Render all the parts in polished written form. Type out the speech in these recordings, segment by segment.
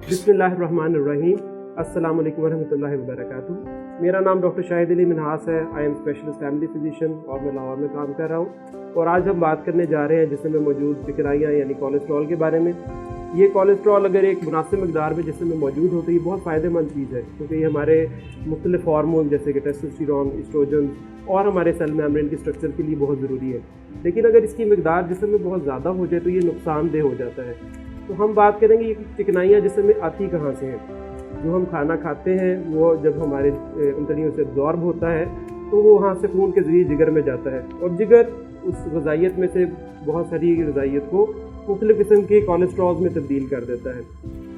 बिस्मिल्लाहिर्रहमानिर्रहीम। अस्सलाम वालेकुम वरहमतुल्लाहि वबरकातुहू। मेरा नाम डॉक्टर शाहिद अली मिन्हास है। I am specialist family physician और मैं लाहौर में काम कर रहा हूँ। और आज हम बात करने जा रहे हैं जिसम में मौजूद चिकनाइयाँ यानी कोलेस्ट्रॉल के बारे में। ये कोलेस्ट्रॉल अगर एक मुनासिब मकदार में जिसम में मौजूद हो तो ये बहुत फ़ायदेमंद चीज़ है, क्योंकि ये हमारे मुख्तलिफ हार्मोन जैसे कि टेस्टोस्टेरोन, एस्ट्रोजन और हमारे सेल मेम्ब्रेन के स्ट्रक्चर के लिए बहुत ज़रूरी है। लेकिन अगर इसकी मकदार जिसम में बहुत ज़्यादा हो जाए तो ये नुकसानदेह हो जाता है। तो हम बात करेंगे ये चिकनाइयाँ जिसम में आती कहाँ से हैं। जो हम खाना खाते हैं वो जब हमारे अंतड़ियों से एब्जॉर्ब होता है तो वो वहाँ से खून के ज़रिए जिगर में जाता है, और जिगर उस ग़िज़ाइयत में से बहुत सारी ग़िज़ाइयत को मुख्तलिफ़ किस्म के कोलेस्ट्रॉल में तब्दील कर देता है।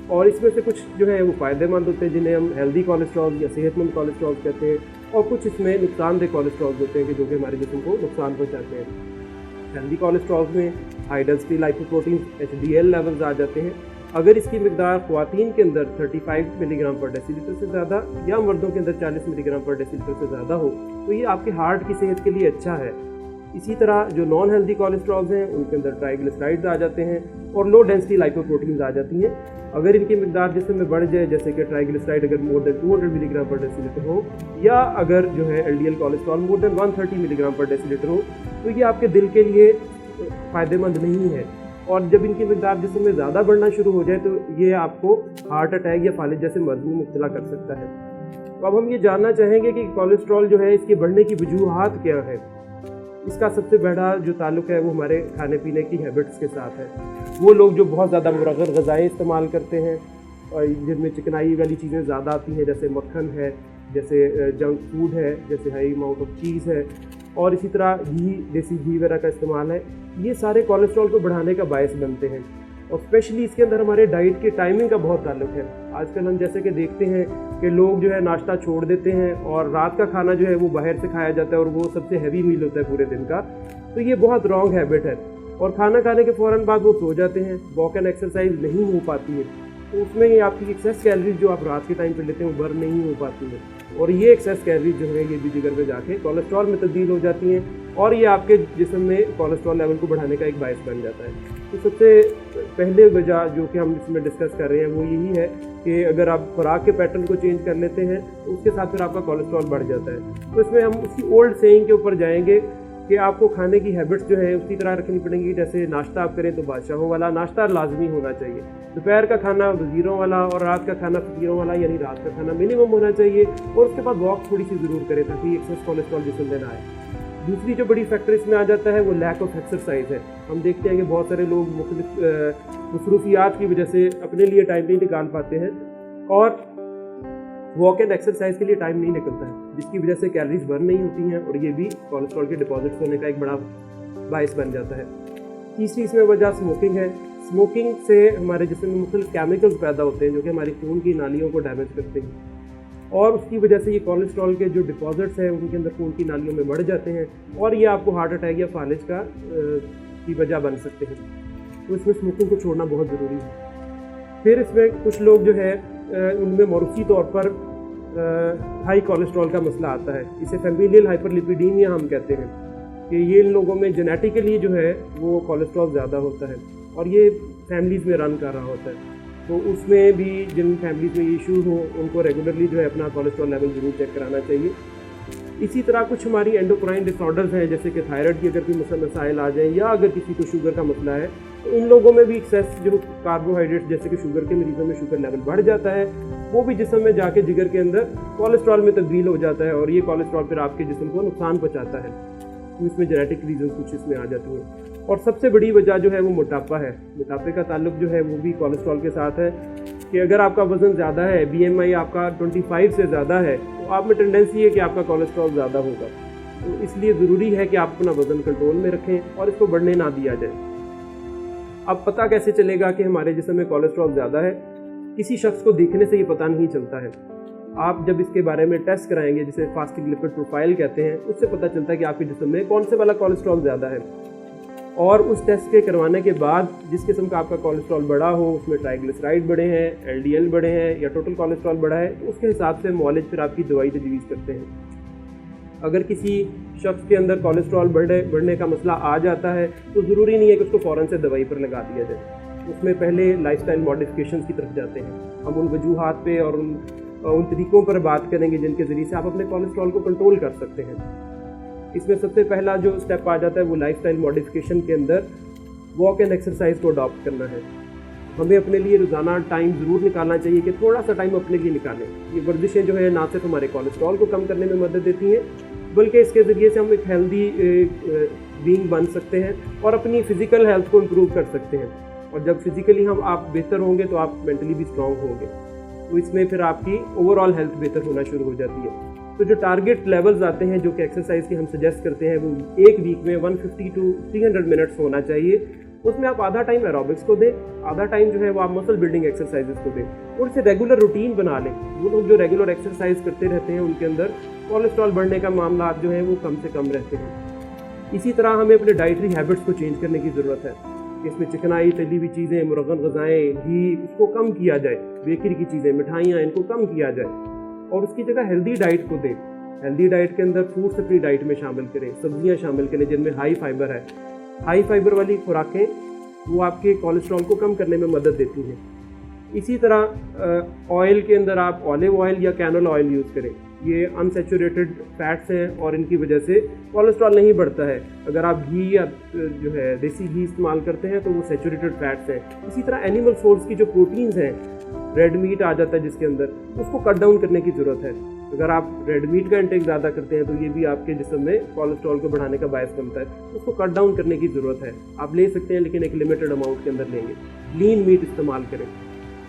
और इसमें से कुछ जो है वो फ़ायदेमंद होते हैं जिन्हें हम हेल्दी कोलेस्ट्रॉल या सेहतमंद कोलेस्ट्रॉल कहते हैं, और कुछ इसमें नुकसानदेह कोलेस्ट्रॉल होते हैं कि जो कि हमारे जिस्म को नुकसान पहुँचाते हैं। हेल्दी कोलेस्ट्रॉल में high density lipoprotein HDL levels आ जाते हैं। अगर इसकी मकदार ख़वातीन के अंदर 35 मिलीग्राम पर डेसीलीटर से ज़्यादा या मर्दों के अंदर 40 मिलीग्राम पर डेसीलीटर से ज़्यादा हो तो ये आपके हार्ट की सेहत के लिए अच्छा है। इसी तरह जो नॉन हेल्दी कोलेस्ट्रॉल्स हैं उनके अंदर ट्राइग्लिसराइड्स आ जाते हैं और लो डेंसिटी लाइपोप्रोटीन्स आ जाती हैं। अगर इनकी मकदार जिस्म में बढ़ जाए, जैसे कि ट्राइग्लिसराइड अगर मोर देन 200 मिलीग्राम पर डेसीलीटर हो, या अगर जो है LDL cholesterol more than 130 milligram पर डेसीलीटर हो, तो ये आपके दिल के लिए फ़ायदेमंद नहीं है। और जब इनकी मकदार जिस्म में ज़्यादा बढ़ना शुरू हो जाए तो ये आपको हार्ट अटैक या फालिज जैसे मर्ज़ में मुब्तला कर सकता है। तो अब हम ये जानना चाहेंगे कि कोलेस्ट्रॉल जो है इसके बढ़ने की वजूहात क्या है। इसका सबसे बड़ा जो ताल्लुक़ है वो हमारे खाने पीने की हैबिट्स के साथ है। वो लोग जो बहुत ज़्यादा मुरग़्ग़र ग़िज़ाएँ इस्तेमाल करते हैं और जिनमें चिकनाई वाली चीज़ें ज़्यादा आती हैं, जैसे मक्खन है, जैसे जंक फूड है, जैसे हाई अमाउंट ऑफ चीज़ है, और इसी तरह घी, देसी घी वगैरह का इस्तेमाल है, ये सारे कोलेस्ट्रॉल को बढ़ाने का बायस बनते हैं। और स्पेशली इसके अंदर हमारे डाइट के टाइमिंग का बहुत ताल्लुक है। आजकल हम जैसे कि देखते हैं कि लोग जो है नाश्ता छोड़ देते हैं और रात का खाना जो है वो बाहर से खाया जाता है और वो सबसे हैवी मील होता है पूरे दिन का। तो ये बहुत रॉन्ग हैबिट है। और खाना खाने के फ़ौरन बाद वो सो जाते हैं, वॉक एंड एक्सरसाइज नहीं हो पाती है, तो उसमें ये आपकी एक्सेस कैलोरीज जो आप रात के टाइम पर लेते हैं वो बर्न नहीं हो पाती है, और ये एक्सेस कैलोरीज जो है ये भी जिगर में जाके कोलेस्ट्रॉल में तब्दील हो जाती हैं, और ये आपके जिस्म में कोलेस्ट्रॉल लेवल को बढ़ाने का एक बायस बन जाता है। तो सबसे पहले वजह जो कि हम इसमें डिस्कस कर रहे हैं वो यही है कि अगर आप खुराक के पैटर्न को चेंज कर लेते हैं तो उसके साथ फिर आपका कोलेस्ट्रॉल बढ़ जाता है। तो इसमें हम उसी ओल्ड सेइंग के ऊपर जाएंगे कि आपको खाने की हैबिट्स जो है उसी तरह रखनी पड़ेंगी। जैसे नाश्ता आप करें तो बादशाहों वाला नाश्ता लाजमी होना चाहिए, दोपहर का खाना वज़ीरों वाला, और रात का खाना फ़कीरों वाला, यानी रात का खाना मिनिमम होना चाहिए, और उसके बाद वॉक थोड़ी सी ज़रूर करें ताकि एक्सेस कोलेस्ट्रॉल जिस्म में ना आए। दूसरी जो बड़ी फैक्टर इसमें आ जाता है वो लैक ऑफ एक्सरसाइज है। हम देखते हैं कि बहुत सारे लोग मुख्तलिफ मसरूफियात की वजह से अपने लिए टाइम नहीं निकाल पाते हैं और वॉक एंड एक्सरसाइज के लिए टाइम नहीं निकलता है, जिसकी वजह से कैलोरीज बर्न नहीं होती हैं, और ये भी कोलेस्ट्रॉल के डिपॉजिट्स होने का एक बड़ा बायस बन जाता है। तीसरी इसमें वजह स्मोकिंग है। स्मोकिंग से हमारे जिस्म में मुख्तलिफ केमिकल्स पैदा होते हैं जो कि हमारी खून की नालियों को डैमेज करते हैं, और उसकी वजह से ये कोलेस्ट्रॉल के जो डिपॉजिट्स हैं उनके अंदर खून की नालियों में बढ़ जाते हैं, और ये आपको हार्ट अटैक या फालिज की वजह बन सकते हैं। तो इसमें स्मोकिंग को छोड़ना बहुत ज़रूरी है। फिर इसमें कुछ लोग जो है उनमें मौरूसी तौर पर हाई कोलेस्ट्रॉल का मसला आता है। इसे फैमिलियल हाइपरलिपिडीमिया हम कहते हैं कि ये इन लोगों में जेनेटिकली जो है वो कोलेस्ट्रॉल ज़्यादा होता है, और ये फैमिलीज़ में रन कर रहा होता है। तो उसमें भी जिन फैमिलीज़ में ये इशू हो उनको रेगुलरली जो है अपना कोलेस्ट्रॉल लेवल ज़रूर चेक कराना चाहिए। इसी तरह कुछ हमारी एंडोक्राइन डिसऑर्डर्स हैं, जैसे कि थायराइड की अगर कोई मसाइल आ जाए, या अगर किसी को शुगर का मसला है, तो इन लोगों में भी एक्सेस जो कार्बोहाइड्रेट जैसे कि शुगर के मरीजों में शुगर लेवल बढ़ जाता है, वो भी जिस्म में जाके जिगर के अंदर कोलेस्ट्रॉल में तब्दील हो जाता है, और ये कोलेस्ट्रॉल फिर आपके जिस्म को नुकसान पहुँचाता है। तो इसमें जेनेटिक रीजन कुछ इसमें आ जाते हैं। और सबसे बड़ी वजह जो है वो मोटापा है। मोटापे का ताल्लुक जो है वो भी कोलेस्ट्रॉल के साथ है कि अगर आपका वज़न ज़्यादा है, BMI आपका 25 से ज़्यादा है, तो आप में टेंडेंसी है कि आपका कोलेस्ट्रॉल ज़्यादा होगा। तो इसलिए ज़रूरी है कि आप अपना वज़न कंट्रोल में रखें और इसको बढ़ने ना दिया जाए। अब पता कैसे चलेगा कि हमारे जिस्म में कोलेस्ट्रॉल ज़्यादा है? किसी शख्स को देखने से ये पता नहीं चलता है। आप जब इसके बारे में टेस्ट कराएंगे, जिसे फास्टिंग लिपिड प्रोफाइल कहते हैं, उससे पता चलता है कि आपके जिस्म में कौन से वाला कोलेस्ट्रॉल ज़्यादा है। और उस टेस्ट के करवाने के बाद जिस किस्म का आपका कोलेस्ट्रॉल बढ़ा हो, उसमें ट्राइग्लिसराइड बढ़े हैं, LDL बढ़े हैं, या टोटल कोलेस्ट्रॉल बढ़ा है, तो उसके हिसाब से मौलिज फिर आपकी दवाई तजवीज़ करते हैं। अगर किसी शख्स के अंदर कोलेस्ट्रॉल बढ़ने का मसला आ जाता है तो ज़रूरी नहीं है कि उसको फ़ौरन से दवाई पर लगा दिया जाए। اس میں پہلے لائف اسٹائل ماڈیفکیشنز کی طرف جاتے ہیں. ہم ان وجوہات پہ اور ان طریقوں پر بات کریں گے جن کے ذریعے سے آپ اپنے کولیسٹرول کو کنٹرول کر سکتے ہیں. اس میں سب سے پہلا جو اسٹیپ آ جاتا ہے وہ لائف اسٹائل ماڈیفکیشن کے اندر واک اینڈ ایکسرسائز کو اڈاپٹ کرنا ہے. ہمیں اپنے لیے روزانہ ٹائم ضرور نکالنا چاہیے کہ تھوڑا سا ٹائم اپنے لیے نکالیں. یہ ورزشیں جو ہے نہ صرف ہمارے کولیسٹرول کو کم کرنے میں مدد دیتی ہیں بلکہ اس کے ذریعے سے ہم ایک ہیلدی بینگ بن سکتے ہیں اور اپنی فزیکل ہیلتھ کو امپروو کر سکتے ہیں. اور جب فزیکلی آپ بہتر ہوں گے تو آپ مینٹلی بھی اسٹرانگ ہوں گے, تو اس میں پھر آپ کی اوور آل ہیلتھ بہتر ہونا شروع ہو جاتی ہے. تو جو ٹارگیٹ لیولز آتے ہیں جو کہ ایکسرسائز کے ہم سجیسٹ کرتے ہیں وہ ایک ویک میں 150 to 300 منٹس ہونا چاہیے. اس میں آپ آدھا ٹائم ایروبکس کو دیں, آدھا ٹائم جو ہے وہ آپ مسل بلڈنگ ایکسرسائزز کو دیں اور اسے ریگولر روٹین بنا لیں. وہ لوگ جو ریگولر ایکسرسائز کرتے رہتے ہیں ان کے اندر کولیسٹرول بڑھنے کا معاملات جو ہیں وہ کم سے کم رہتے ہیں. اسی طرح ہمیں اپنے ڈائٹری ہیبٹس کو چینج کرنے کی ضرورت ہے. اس میں چکنائی, تلی ہوئی چیزیں, مرغن غذائیں, گھی, اس کو کم کیا جائے. بیکری کی چیزیں, مٹھائیاں, ان کو کم کیا جائے اور اس کی جگہ ہیلدی ڈائٹ کو دیں. ہیلدی ڈائٹ کے اندر فروٹس اپنی ڈائٹ میں شامل کریں, سبزیاں شامل کریں جن میں ہائی فائبر ہے. ہائی فائبر والی خوراکیں وہ آپ کے کولیسٹرول کو کم کرنے میں مدد دیتی ہیں. اسی طرح آئل کے اندر آپ اولیو آئل یا کینول آئل یوز کریں. یہ انسیچوریٹڈ فیٹس ہیں اور ان کی وجہ سے کولیسٹرول نہیں بڑھتا ہے. اگر آپ گھی یا جو ہے دیسی گھی استعمال کرتے ہیں تو وہ سیچوریٹڈ فیٹس ہیں. اسی طرح اینیمل سورس کی جو پروٹینز ہیں, ریڈ میٹ آ جاتا ہے جس کے اندر, اس کو کٹ ڈاؤن کرنے کی ضرورت ہے. اگر آپ ریڈ میٹ کا انٹیک زیادہ کرتے ہیں تو یہ بھی آپ کے جسم میں کولیسٹرول کو بڑھانے کا باعث بنتا ہے. اس کو کٹ ڈاؤن کرنے کی ضرورت ہے. آپ لے سکتے ہیں لیکن ایک لمیٹڈ اماؤنٹ کے اندر لیں گے. لین میٹ استعمال کریں.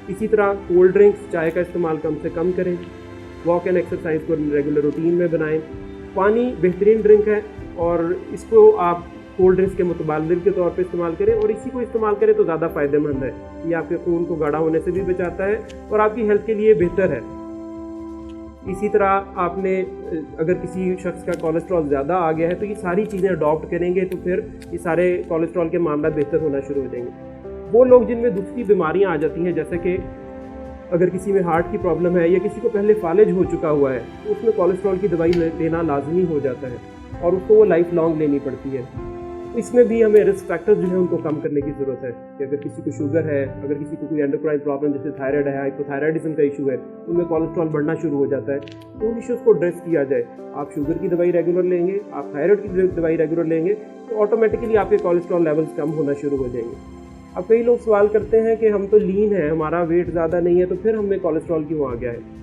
اسی طرح کولڈ ڈرنکس, چائے کا استعمال کم سے کم کریں. واک اینڈ ایکسرسائز کو ریگولر روٹین میں بنائیں. پانی بہترین ڈرنک ہے اور اس کو آپ کولڈ ڈرنکس کے متبادل کے طور پہ استعمال کریں اور اسی کو استعمال کریں تو زیادہ فائدہ مند ہے. یہ آپ کے خون کو گاڑھا ہونے سے بھی بچاتا ہے اور آپ کی ہیلتھ کے لیے بہتر ہے. اسی طرح آپ نے اگر کسی شخص کا کولیسٹرول زیادہ آ گیا ہے تو یہ ساری چیزیں اڈاپٹ کریں گے تو پھر یہ سارے کولیسٹرول کے معاملات بہتر ہونا شروع ہو جائیں گے. وہ لوگ جن میں دوسری بیماریاں آ جاتی ہیں, جیسے کہ اگر کسی میں ہارٹ کی پرابلم ہے یا کسی کو پہلے فالج ہو چکا ہوا ہے تو اس میں کولیسٹرول کی دوائی لینا لازمی ہو جاتا ہے اور اس کو وہ لائف لانگ لینی پڑتی ہے. اس میں بھی ہمیں رسک فیکٹر جو ہیں ان کو کم کرنے کی ضرورت ہے کہ اگر کسی کو شوگر ہے, اگر کسی کو کوئی اینڈوکرائن پرابلم جیسے تھائرائڈ ہے, ہائپوتھائرائڈزم کا ایشو ہے, ان میں کولیسٹرول بڑھنا شروع ہو جاتا ہے, تو ان ایشوز کو ایڈریس کیا جائے. آپ شوگر کی دوائی ریگولر لیں گے, آپ تھائرائڈ کی دوائی ریگولر لیں گے تو آٹومیٹکلی آپ کے کولیسٹرول لیولز کم ہونا شروع ہو جائیں گے. اب کئی لوگ سوال کرتے ہیں کہ ہم تو لین ہیں, ہمارا ویٹ زیادہ نہیں ہے, تو پھر ہمیں کولیسٹرول کیوں آ گیا ہے؟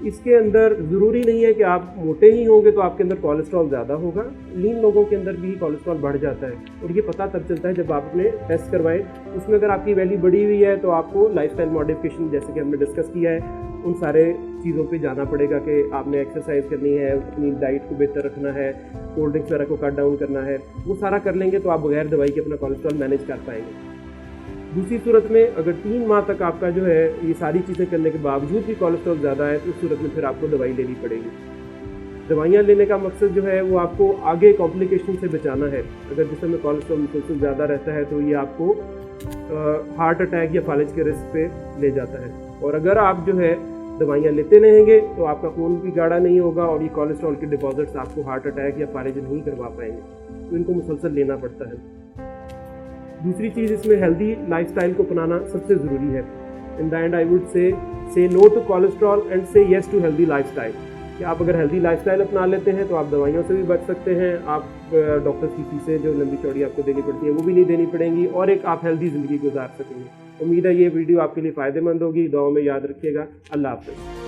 اس کے اندر ضروری نہیں ہے کہ آپ موٹے ہی ہوں گے تو آپ کے اندر کولیسٹرول زیادہ ہوگا. لین لوگوں کے اندر بھی کولیسٹرول بڑھ جاتا ہے اور یہ پتہ تب چلتا ہے جب آپ اپنے ٹیسٹ کروائیں. اس میں اگر آپ کی ویلیو بڑھی ہوئی ہے تو آپ کو لائف اسٹائل ماڈیفکیشن جیسے کہ ہم نے ڈسکس کیا ہے ان سارے چیزوں پہ جانا پڑے گا کہ آپ نے ایکسرسائز کرنی ہے, اپنی ڈائٹ کو بہتر رکھنا ہے, کولڈ ڈرنکس وغیرہ کو کٹ ڈاؤن کرنا ہے. وہ سارا کر لیں گے تو آپ بغیر دوائی کے اپنا کولیسٹرول مینیج کر پائیں گے. دوسری صورت میں اگر 3 ماہ تک آپ کا جو ہے یہ ساری چیزیں کرنے کے باوجود بھی کولیسٹرول زیادہ ہے تو اس صورت میں پھر آپ کو دوائی لینی پڑے گی. دوائیاں لینے کا مقصد جو ہے وہ آپ کو آگے کمپلیکیشن سے بچانا ہے. اگر جسم میں کولیسٹرول مسلسل زیادہ رہتا ہے تو یہ آپ کو ہارٹ اٹیک یا فالج کے رسک پہ لے جاتا ہے. اور اگر آپ جو ہے دوائیاں لیتے رہیں گے تو آپ کا خون بھی گاڑھا نہیں ہوگا اور یہ کولیسٹرول کے ڈپازٹس آپ کو ہارٹ اٹیک یا فالج نہیں کروا پائیں گے, تو ان کو مسلسل لینا پڑتا ہے. دوسری چیز اس میں ہیلدی لائف سٹائل کو اپنانا سب سے ضروری ہے. ان دا and I would say know to cholesterol and سے یس ٹو ہیلدی لائف سٹائل. کہ آپ اگر ہیلدی لائف سٹائل اپنا لیتے ہیں تو آپ دوائیوں سے بھی بچ سکتے ہیں, آپ ڈاکٹر کی فیسیں جو لمبی چوڑی آپ کو دینی پڑتی ہیں وہ بھی نہیں دینی پڑیں گی, اور ایک آپ ہیلدی زندگی گزار سکیں گے. امید ہے یہ ویڈیو آپ کے لیے فائدہ مند ہوگی. دعاؤں میں یاد رکھیے گا. اللہ حافظ.